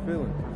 feeling?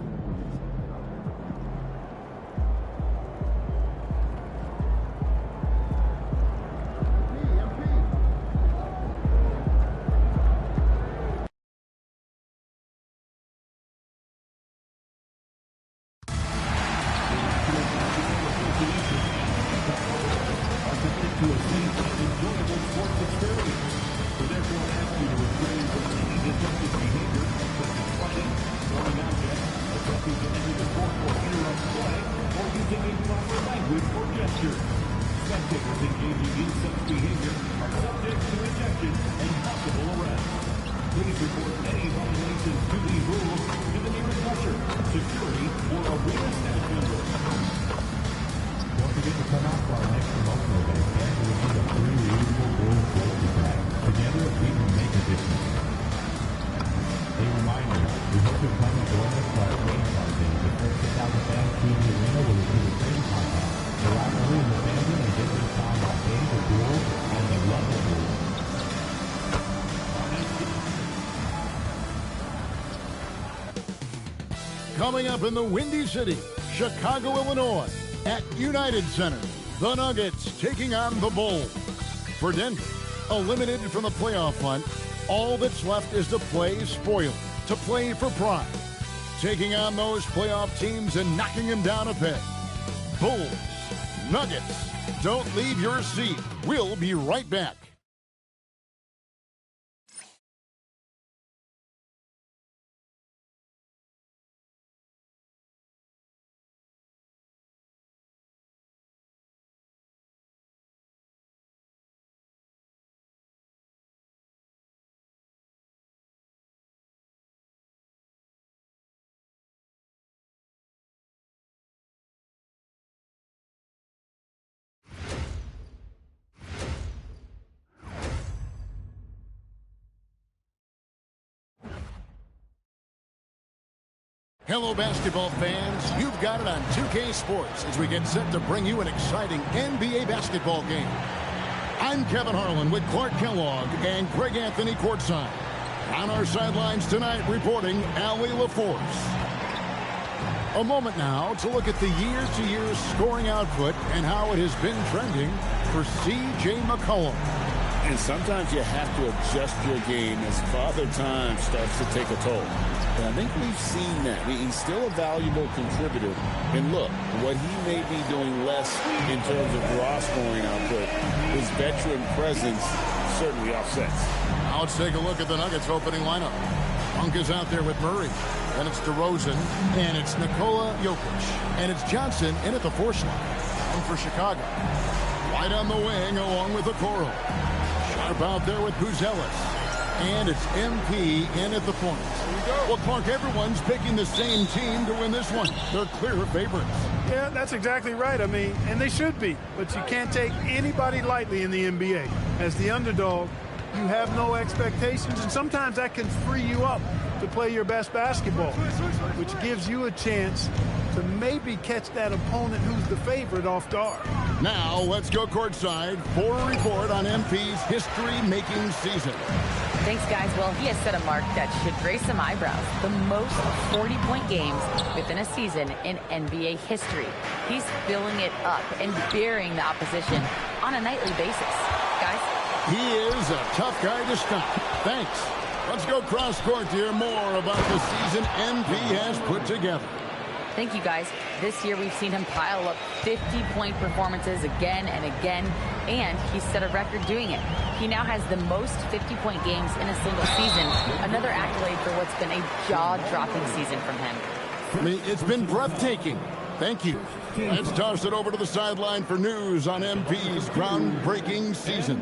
Coming up in the Windy City, Chicago, Illinois, at United Center, the Nuggets taking on the Bulls. For Denver, eliminated from the playoff hunt, all that's left is to play spoiler, to play for pride. Taking on those playoff teams and knocking them down a peg. Bulls, Nuggets, don't leave your seat. We'll be right back. Hello, basketball fans. You've got it on 2K Sports as we get set to bring you an exciting NBA basketball game. I'm Kevin Harlan with Clark Kellogg and Greg Anthony courtside. On our sidelines tonight, reporting Allie LaForce. A moment now to look at the year-to-year scoring output and how it has been trending for C.J. McCollum. And sometimes you have to adjust your game as Father Time starts to take a toll. And I think we've seen that. He's still a valuable contributor. And look, what he may be doing less in terms of raw scoring output, his veteran presence certainly offsets. Now let's take a look at the Nuggets opening lineup. Monk is out there with Murray. Then it's DeRozan. And it's Nikola Jokic. And it's Johnson in at the force line. And for Chicago, White on the wing along with Okoro. Sharp out there with Buzelis. And it's MP in at the point. Well, Clark, everyone's picking the same team to win this one. They're clear favorites. Yeah, that's exactly right. I mean, and they should be. But you can't take anybody lightly in the NBA. As the underdog, you have no expectations, and sometimes that can free you up to play your best basketball, which gives you a chance to maybe catch that opponent who's the favorite off guard. Now, let's go courtside for a report on MP's history-making season. Thanks, guys. Well, he has set a mark that should raise some eyebrows. The most 40-point games within a season in NBA history. He's filling it up and burying the opposition on a nightly basis. Guys? He is a tough guy to stop. Thanks. Let's go cross-court to hear more about the season MP has put together. Thank you, guys. This year we've seen him pile up 50-point performances again and again, and he's set a record doing it. He now has the most 50-point games in a single season, another accolade for what's been a jaw-dropping season from him. I mean, it's been breathtaking. Thank you. Let's toss it over to the sideline for news on MP's groundbreaking season.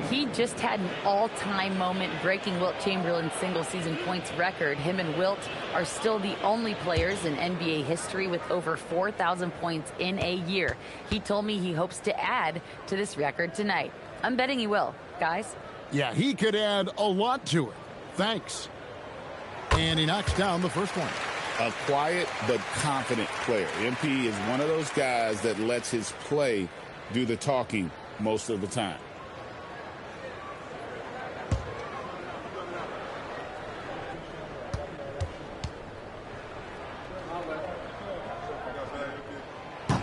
He just had an all-time moment breaking Wilt Chamberlain's single-season points record. Him and Wilt are still the only players in NBA history with over 4,000 points in a year. He told me he hopes to add to this record tonight. I'm betting he will. Guys? Yeah, he could add a lot to it. Thanks. And he knocks down the first one. A quiet but confident player. MP is one of those guys that lets his play do the talking most of the time.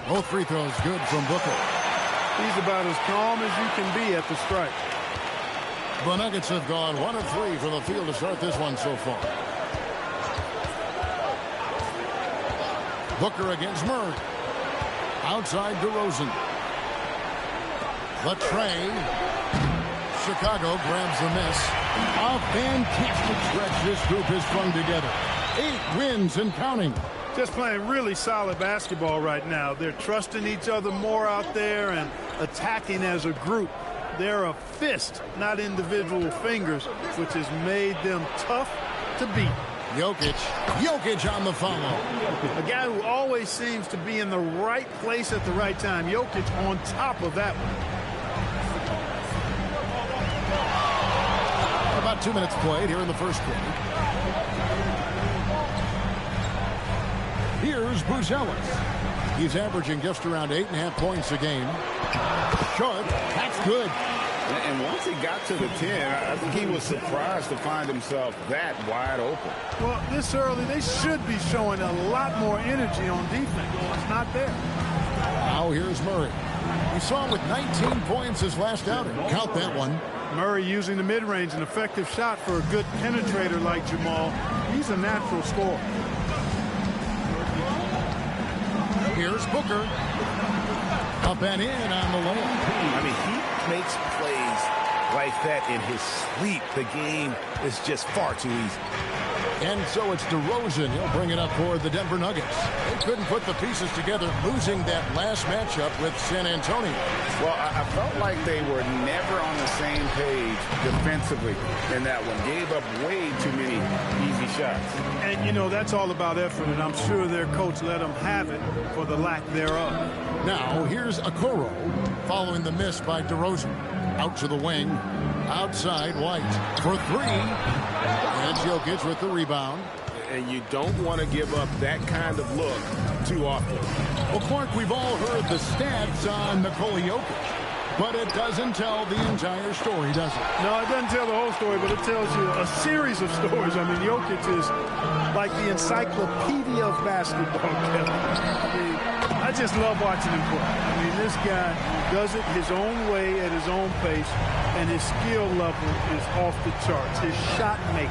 Both free throws good from Booker. He's about as calm as you can be at the strike. The Nuggets have gone 1 of 3 from the field to start this one so far. Booker against Murray. Outside DeRozan. The tray. Chicago grabs the miss. A fantastic stretch this group has strung together. 8 wins and counting. Just playing really solid basketball right now. They're trusting each other more out there and attacking as a group. They're a fist, not individual fingers, which has made them tough to beat. Jokic on the follow. A guy who always seems to be in the right place at the right time. Jokic on top of that one. About 2 minutes played here in the first quarter. Here's Bruce Ellis. He's averaging just around 8.5 points a game. Short, that's good. And once he got to the 10, I think he was surprised to find himself that wide open. Well, this early, they should be showing a lot more energy on defense. It's not there. Now here's Murray. We saw him with 19 points his last outing. Count that one. Murray using the mid-range, an effective shot for a good penetrator like Jamal. He's a natural scorer. Here's Booker. Up and in on the lane. I mean, he makes plays like that in his sleep. The game is just far too easy. And so it's DeRozan. He'll bring it up for the Denver Nuggets. They couldn't put the pieces together, losing that last matchup with San Antonio. Well, I felt like they were never on the same page defensively in that one. Gave up way too many easy shots. And, you know, that's all about effort, and I'm sure their coach let them have it for the lack thereof. Now, here's Okoro following the miss by DeRozan. Out to the wing. Outside White for 3. And Jokic with the rebound. And you don't want to give up that kind of look too often. Well, Clark, we've all heard the stats on Nikola Jokic, but it doesn't tell the entire story, does it? No, it doesn't tell the whole story, but it tells you a series of stories. I mean, Jokic is like the encyclopedia of basketball, Kevin. I just love watching him play. I mean, this guy does it his own way at his own pace, and his skill level is off the charts. His shot making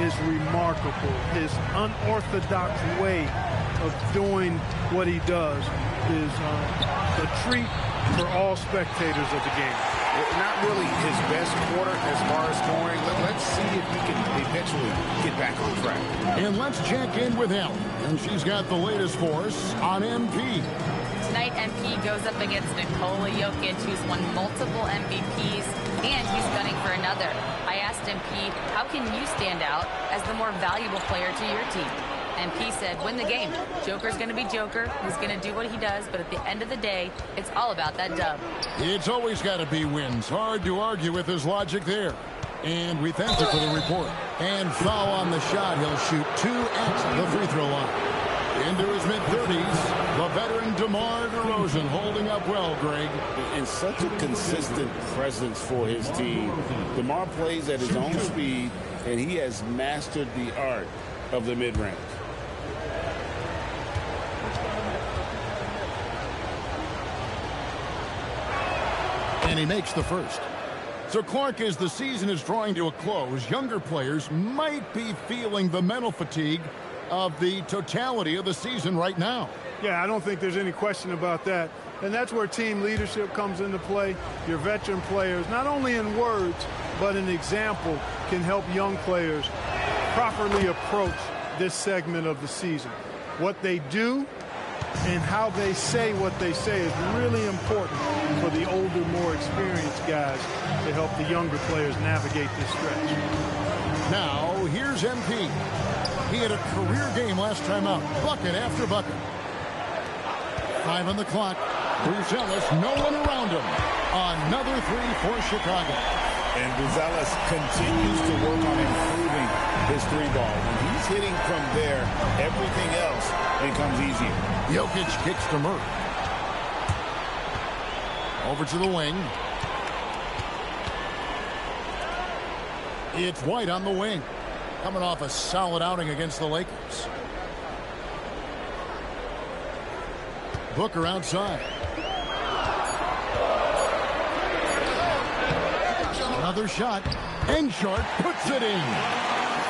is remarkable. His unorthodox way of doing what he does is a treat for all spectators of the game. Not really his best quarter as far as scoring. Let's see if he can eventually get back on track. And let's check in with Allie. And she's got the latest for us on MP. Tonight, MP goes up against Nikola Jokic, who's won multiple MVPs, and he's gunning for another. I asked MP, how can you stand out as the more valuable player to your team? MP said, win the game. Joker's going to be Joker. He's going to do what he does, but at the end of the day, it's all about that dub. It's always got to be wins. Hard to argue with his logic there. And we thank you for the report. And foul on the shot. He'll shoot 2 at the free throw line. Into his mid-30s, the veteran DeMar DeRozan holding up well, Greg. And such a consistent presence for his team. DeMar plays at his own speed, and he has mastered the art of the mid-range. And he makes the first. So, Clark, as the season is drawing to a close, younger players might be feeling the mental fatigue of the totality of the season right now. Yeah, I don't think there's any question about that. And that's where team leadership comes into play. Your veteran players, not only in words, but in example, can help young players properly approach this segment of the season. What they do and how they say what they say is really important for the older, more experienced guys to help the younger players navigate this stretch. Now, here's MP. He had a career game last time out, bucket after bucket. 5 on the clock. Bruce Ellis, no one around him. Another 3 for Chicago. And Buzelis continues to work on improving his 3-ball. When he's hitting from there, everything else becomes easier. Jokic kicks to Murray. Over to the wing. It's White on the wing. Coming off a solid outing against the Lakers. Booker outside. Another shot. And Short puts it in.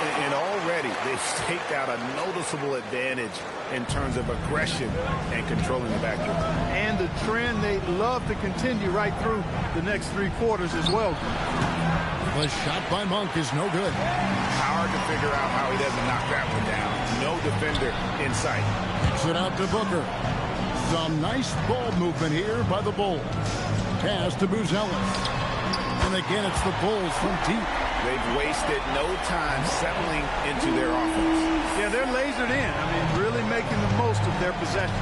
And already they've staked out a noticeable advantage in terms of aggression and controlling the backcourt. And the trend they love to continue right through the next 3 quarters as well. The shot by Monk is no good. Hard to figure out how he doesn't knock that one down. No defender in sight. Kicks it out to Booker. Some nice ball movement here by the Bulls. Pass to Buzelis. And again, it's the Bulls from deep. They've wasted no time settling into their offense. Yeah, they're lasered in. I mean, really making the most of their possession.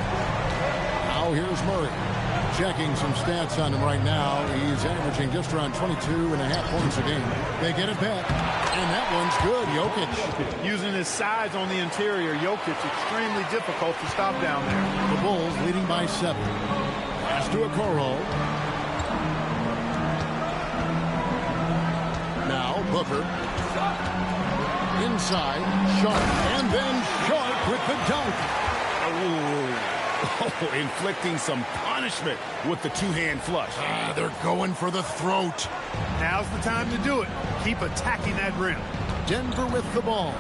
Now here's Murray. Checking some stats on him right now. He's averaging just around 22.5 points a game. They get it back. And that one's good. Jokic. Using his size on the interior, Jokic extremely difficult to stop down there. The Bulls leading by 7. Pass to Okoro. Now Booker. Inside. Sharp. And then Sharp with the dunk. Oh, inflicting some punishment with the two-hand flush. They're going for the throat. Now's the time to do it. Keep attacking that rim. Denver with the ball.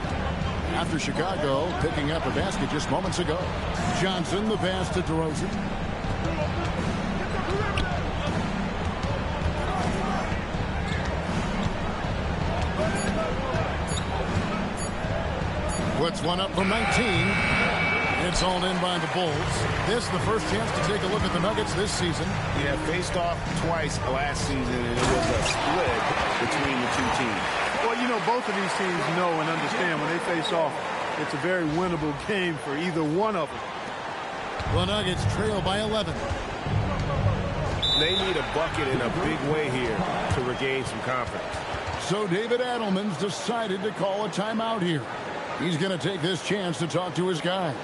After Chicago picking up a basket just moments ago. Johnson, the pass to DeRozan. Puts one up from 19. It's all in by the Bulls. This the first chance to take a look at the Nuggets this season. Yeah, faced off twice last season, and it was a split between the two teams. Well, you know, both of these teams know and understand when they face off, it's a very winnable game for either one of them. The Nuggets trail by 11. They need a bucket in a big way here to regain some confidence. So David Adelman's decided to call a timeout here. He's going to take this chance to talk to his guys.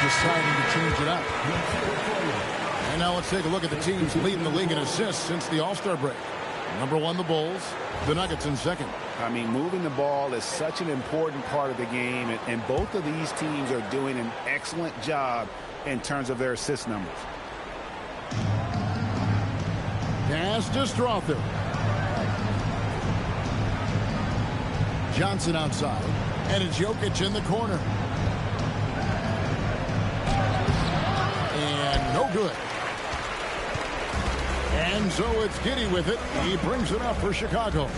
Deciding to change it up. And now let's take a look at the teams leading the league in assists since the All-Star break. Number 1, the Bulls. The Nuggets in second. I mean, moving the ball is such an important part of the game, and both of these teams are doing an excellent job in terms of their assist numbers. Pass to Strother. Johnson outside. And it's Jokic in the corner. No good. And so it's Giddey with it. He brings it up for Chicago.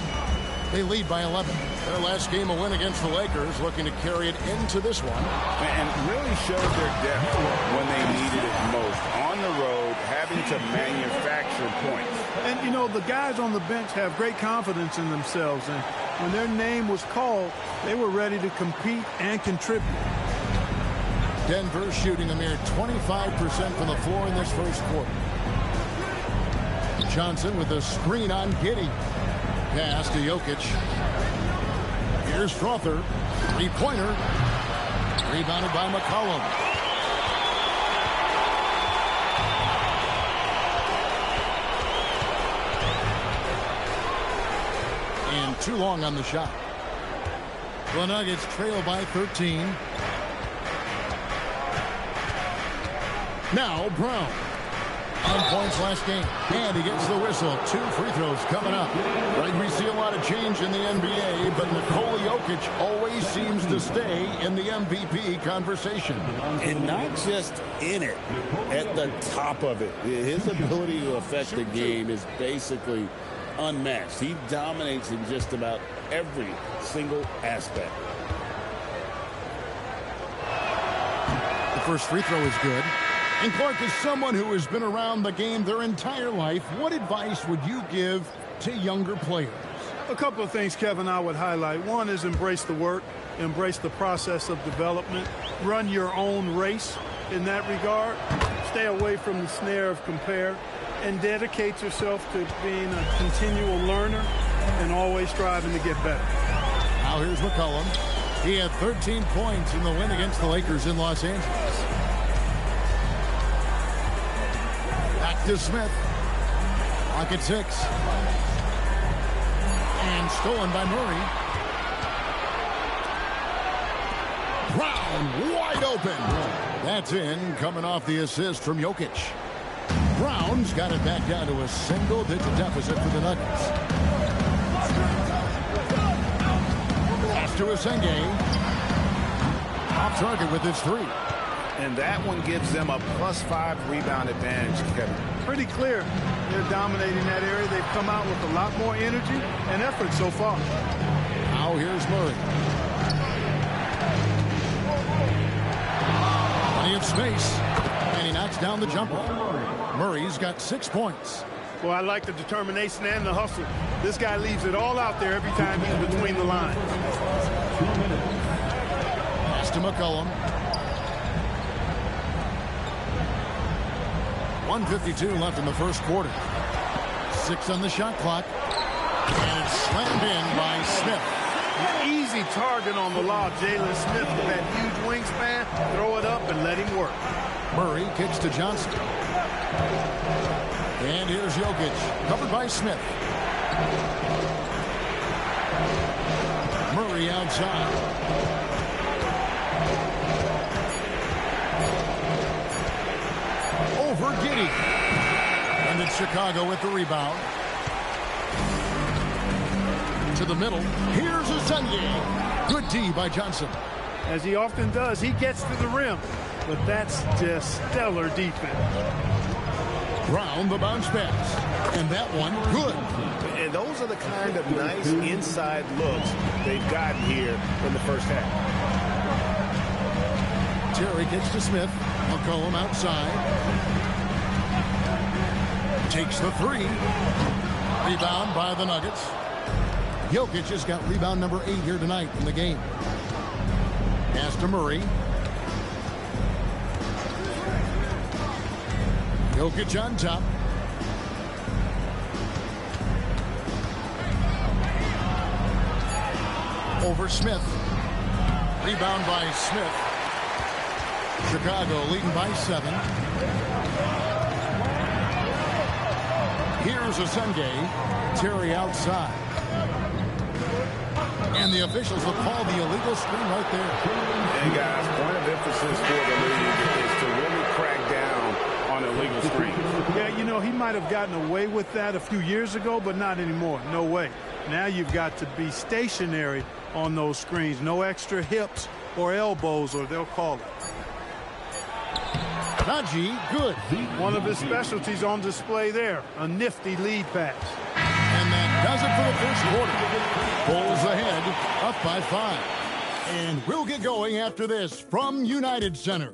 They lead by 11. Their last game a win against the Lakers, looking to carry it into this one. And really showed their depth when they needed it most. On the road, having to manufacture points. And, you know, the guys on the bench have great confidence in themselves. And when their name was called, they were ready to compete and contribute. Denver shooting a mere 25% from the floor in this first quarter. Johnson with a screen on Giddey. Pass to Jokic. Here's Strother. Three-pointer. Rebounded by McCollum. And too long on the shot. The Nuggets trail by 13. Now Brown. On points last game. And he gets the whistle. 2 free throws coming up. Right, we see a lot of change in the NBA, but Nikola Jokic always seems to stay in the MVP conversation. And not just in it, at the top of it. His ability to affect the game is basically unmatched. He dominates in just about every single aspect. The first free throw is good. And Clark, is someone who has been around the game their entire life, what advice would you give to younger players? A couple of things, Kevin, I would highlight. One is embrace the work, embrace the process of development, run your own race in that regard, stay away from the snare of compare, and dedicate yourself to being a continual learner and always striving to get better. Now here's McCollum. He had 13 points in the win against the Lakers in Los Angeles. Back to Smith. Clock at 6. And stolen by Murray. Brown wide open. That's in, coming off the assist from Jokic. Brown's got it back down to a single-digit deficit for the Nuggets. Pass to Asenge. Off target with his 3. And that one gives them a +5 rebound advantage, Kevin. Pretty clear. They're dominating that area. They've come out with a lot more energy and effort so far. Now here's Murray. Plenty of space. And he knocks down the jumper. Murray's got 6 points. Well, I like the determination and the hustle. This guy leaves it all out there every time he's between the lines. Pass to McCollum. 1:52 left in the first quarter. 6 on the shot clock. And it's slammed in by Smith. An easy target on the lob. Jalen Smith with that huge wingspan. Throw it up and let him work. Murray kicks to Johnson. And here's Jokic. Covered by Smith. Murray outside. Over Giddey. And it's Chicago with the rebound. To the middle. Here's Asenge. Good D by Johnson. As he often does, he gets to the rim. But that's just stellar defense. Brown the bounce pass. And that one good. And those are the kind of nice inside looks they've gotten here in the first half. Terry gets to Smith. McCollum outside. Takes the 3. Rebound by the Nuggets. Jokic has got rebound number 8 here tonight in the game. Pass to Murray. Jokic on top. Over Smith. Rebound by Smith. Chicago leading by 7. Here's Asenge. Terry outside. And the officials will call the illegal screen right there. And guys, point of emphasis for the league is to really crack down on illegal screens. Yeah, you know, he might have gotten away with that a few years ago, but not anymore. No way. Now you've got to be stationary on those screens. No extra hips or elbows, or they'll call it. Najee, good. One of his specialties on display there. A nifty lead pass. And that does it for the first quarter. Bulls ahead, up by 5. And we'll get going after this from United Center.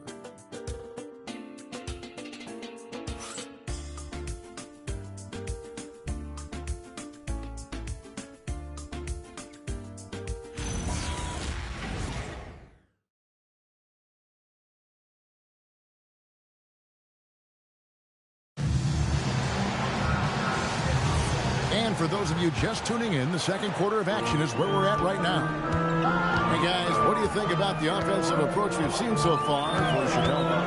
And for those of you just tuning in, the second quarter of action is where we're at right now. Hey guys, what do you think about the offensive approach we've seen so far for Chicago?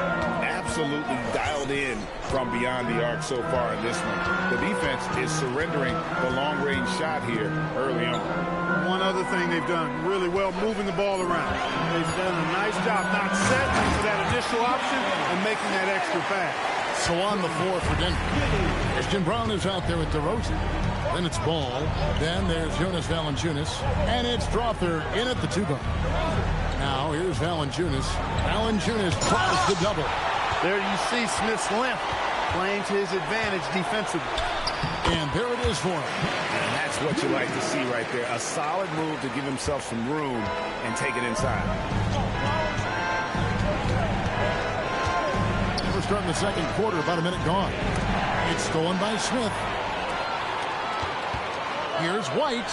absolutely dialed in from beyond the arc so far in this one. The defense is surrendering the long-range shot here early on. One other thing they've done really well, moving the ball around. They've done a nice job not settling for that initial option and making that extra pass. So on the floor for Denver, Christian Braun is out there with DeRozan. Then it's Ball. Then there's Jonas Valanciunas. And it's Strawther in at the 2-guard. Now here's Valanciunas. Valanciunas tries the double. There you see Smith's length playing to his advantage defensively. And there it is for him. And that's what you like to see right there. A solid move to give himself some room and take it inside. We're starting the second quarter, about a minute gone. It's stolen by Smith. Here's White.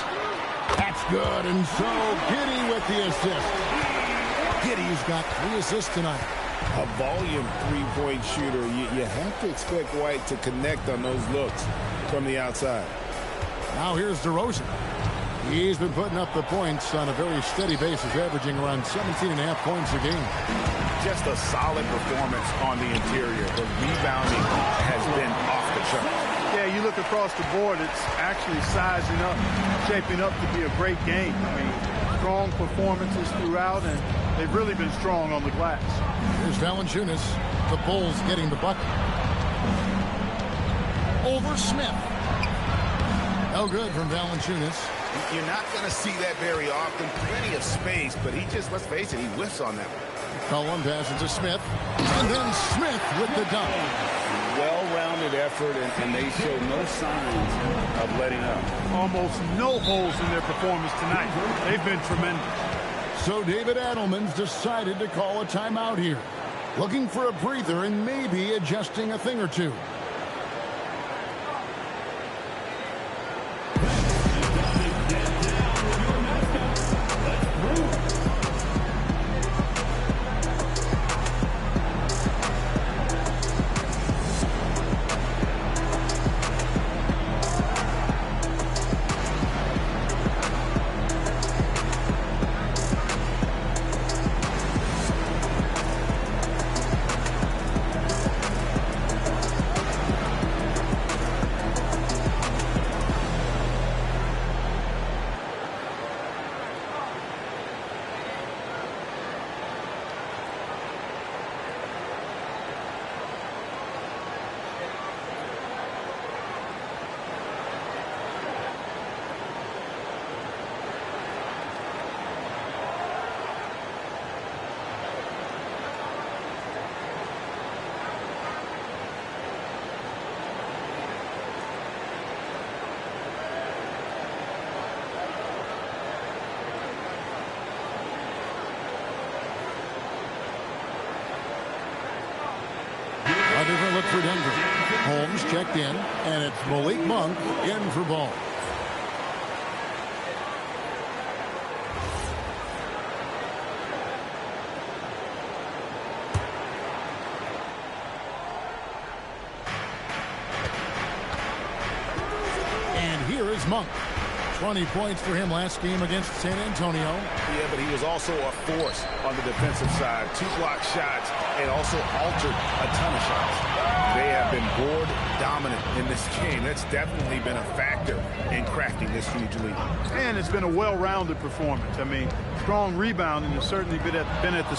That's good, and so Giddey with the assist. Giddey's got 3 assists tonight. A volume three-point shooter. You have to expect White to connect on those looks from the outside. Now here's DeRozan. He's been putting up the points on a very steady basis, averaging around 17.5 points a game. Just a solid performance on the interior. The rebounding has been off the chart. Yeah, you look across the board, it's actually sizing up, shaping up to be a great game. I mean, strong performances throughout, and they've really been strong on the glass. Here's Valanciunas. The Bulls getting the bucket. Over Smith. No good from Valanciunas. You're not going to see that very often. Plenty of space, but he just, let's face it, he whiffs on that one. Cullen passes to Smith. And then Smith with the dunk. Well-rounded effort, and they show no signs of letting up. Almost no holes in their performance tonight. They've been tremendous. So David Adelman's decided to call a timeout here. Looking for a breather and maybe adjusting a thing or two. A different look for Denver. Holmes checked in, and it's Malik Monk in for Ball. And here is Monk. 20 points for him last game against San Antonio. Yeah, but he was also a force on the defensive side. 2 block shots and also altered a ton of shots. They have been board dominant in this game. That's definitely been a factor in cracking this huge lead. And it's been a well-rounded performance. I mean, strong rebounding has certainly been at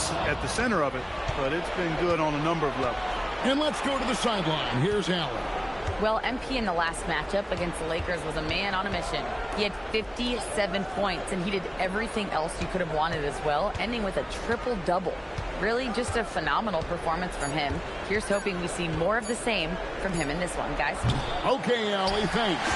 the center of it, but it's been good on a number of levels. And let's go to the sideline. Here's Allen. Well, MP in the last matchup against the Lakers was a man on a mission. He had 57 points, and he did everything else you could have wanted as well, ending with a triple-double. Really just a phenomenal performance from him. Here's hoping we see more of the same from him in this one, guys. Okay, Allie, thanks.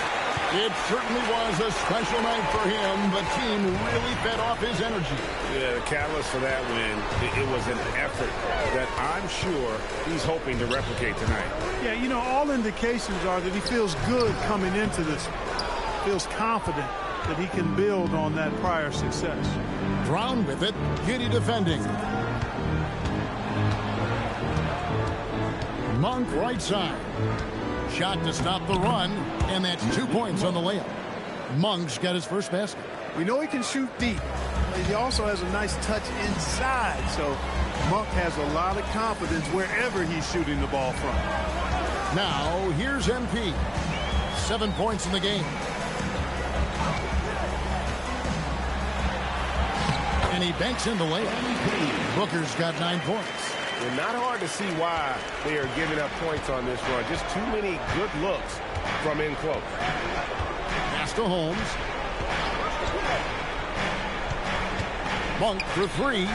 It certainly was a special night for him. The team really fed off his energy. Yeah, the catalyst for that win, it was an effort that I'm sure he's hoping to replicate tonight. Yeah, you know, all indications are that he feels good coming into this. Feels confident that he can build on that prior success. Brown with it. Giddey defending. Monk right side. Shot to stop the run, and that's 2 points on the layup. Monk's got his first basket. We know he can shoot deep. he also has a nice touch inside. So Monk has a lot of confidence wherever he's shooting the ball from. Now, here's MP. 7 points in the game. And he banks in the layup. Booker's got 9 points. Well, not hard to see why they are giving up points on this run. Just too many good looks from in close. Pass to Holmes. Monk for 3.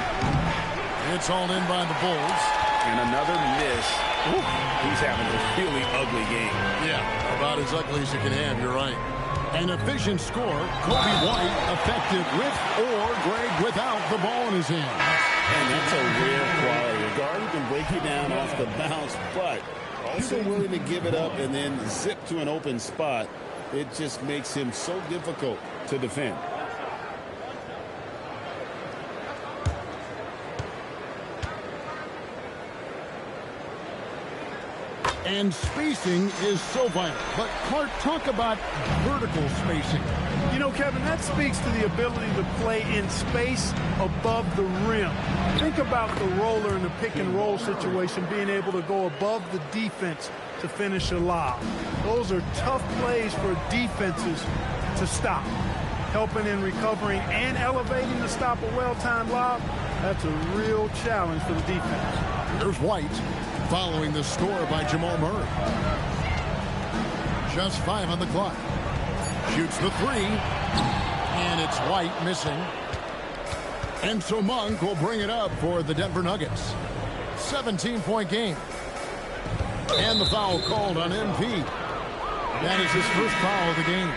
It's all in by the Bulls. And another miss. Ooh, he's having a really ugly game. Yeah, about as ugly as you can have, you're right. An efficient score, Kobe White effective with or Greg without the ball in his hand. And that's a rare quality. A guard who can break you down off the bounce, but also willing to give it up and then zip to an open spot. It just makes him so difficult to defend. And spacing is so vital. But Clark, talk about vertical spacing. You know, Kevin, that speaks to the ability to play in space above the rim. Think about the roller in the pick and roll situation, being able to go above the defense to finish a lob. Those are tough plays for defenses to stop. Helping in recovering and elevating to stop a well-timed lob, that's a real challenge for the defense. There's White following the score by Jamal Murray. Just 5 on the clock. Shoots the 3. And it's White missing. And so Monk will bring it up for the Denver Nuggets. 17-point game. And the foul called on MP. That is his first foul of the game.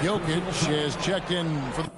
Jokic has checked in for the